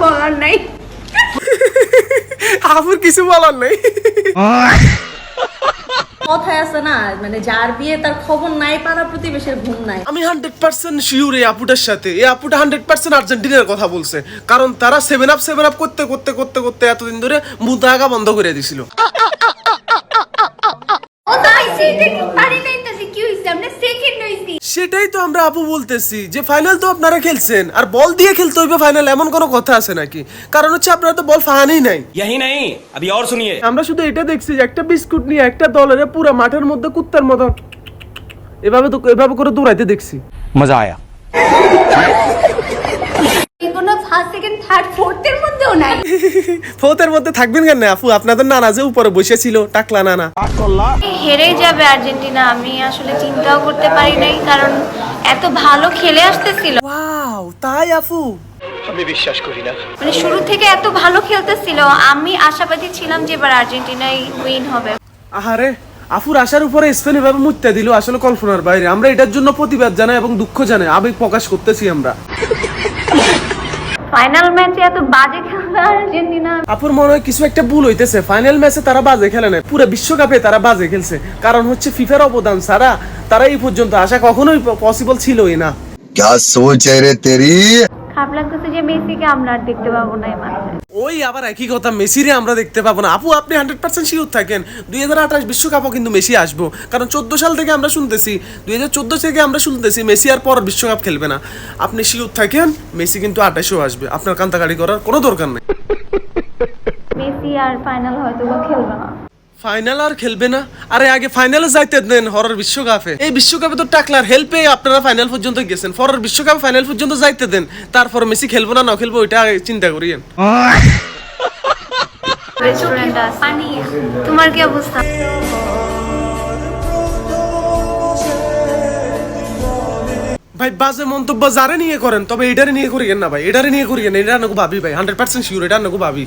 বলার নাই। আপুর কিছু বলার নেই। কথায় আছে না, মানে যার বিয়ে তার খবর নাই, পাড়া প্রতিবেশের ঘুম নাই। আমি 100% শিওর এই আপুটার সাথে, এই আপুটা 100% আর্জেন্টিনার কথা বলছে, কারণ তারা 7 আপ করতে করতে করতে করতে এতদিন ধরে মুতা আগা বন্ধ করে দিছিল। ও তো আইসি দেখি পারি নাই তো কি হইছে, আমরা সেকেন্ড হইছি। সেটাই তো আমরা আপু বলতেছি যে ফাইনাল তো আপনারা খেলছেন, আর বল দিয়ে খেলতে হইবে ফাইনাল, এমন কোনো কথা আছে নাকি? কারণ হচ্ছে আপনারা তো বল ফাহানেই নাই। यही नहीं, अभी और सुनिए। আমরা শুধু এটা দেখছি যে একটা বিস্কুট নিয়ে একটা দলের পুরো মাঠের মধ্যে কুত্তার মতো এভাবে করে দৌড়াইতে দেখছি। मजा आया। কোনো ফার্স্ট সেকেন্ড থার্ড ফোর্থ এর মধ্যেও নাই। ফোর্থের মধ্যে থাকবেন কেন আপু? আপনাদের নানা যে উপরে বসেছিল, টাকলা নানা। হেরেই যাবে আর্জেন্টিনা, আমি আসলে চিন্তাও করতে পারি নাই, কারণ এত ভালো খেলে আসতেছিল, ওয়াও, তাই আপু? মানে শুরু থেকে এত ভালো খেলতেছিল। আমি আশাবাদী ছিলাম যে এবার আর্জেন্টিনাই উইন হবে। আহারে, আফুর আশার উপরে স্পেন এভাবে মুত্যা দিল, আসলে কল্পনার বাইরে। আমরা এটার জন্য প্রতিবাদ জানাই এবং দুঃখ জানাই, আবেগ প্রকাশ করতেছি আমরা। ফাইনাল ম্যাচে এত বাজে খেলা আর্জেন্টিনা। আপুর মনে হয় কিছু একটা ভুল হইতেছে, ফাইনাল ম্যাচে তারা বাজে খেলে না, পুরো বিশ্বকাপে তারা বাজে খেলছে। কারণ হচ্ছে ফিফার অবদান ছাড়া তারা এই পর্যন্ত আসা কখনোই পসিবল ছিলই না। क्या सोच है रे तेरी? খারাপ লাগতেছে যে মেসিকে আমরা আর দেখতে পাবো না এই মাঠে। ওই আবার একই কথা, মেসিরে আমরা দেখতে পাবো না। আপু আপনি 100% শিওর থাকেন 2028 বিশ্বকাপও কিন্তু মেসি আসবো, কারণ 14 সাল থেকে আমরা শুনতেছি, 2014 থেকে আমরা শুনতেছি মেসি আর পর বিশ্বকাপ খেলবে না। আপনি শিওর থাকেন মেসি কিন্তু 28এও আসবে, আপনার কান্তাকাটি করার কোনো দরকার নেই। মেসি আর ফাইনাল হয়তো বা খেলবে না। ফাইনাল আর খেলবে না? আরে আগে ফাইনালে যাইতে দেন হরার বিশ্বকাপে। এই বিশ্বকাপে তো টাকলার হেল্পে আপনারা ফাইনাল পর্যন্ত গেছেন, পরের বিশ্বকাপে ফাইনাল পর্যন্ত যাইতে দেন, তারপর মেসি খেলবো না না খেলবো ওইটা চিন্তা করিয়েন। রেস্টুরেন্ট আছে পানি, তোমার কি অবস্থা? ভাই বাজে মন্তব্য যারে নিয়ে করেন, তবে এটারে নিয়ে করিয়েন না ভাই, এটারে নিয়ে করিয়েন, এটা নাকো ভাবি ভাই, 100% শিওর এটা নাকো ভাবি।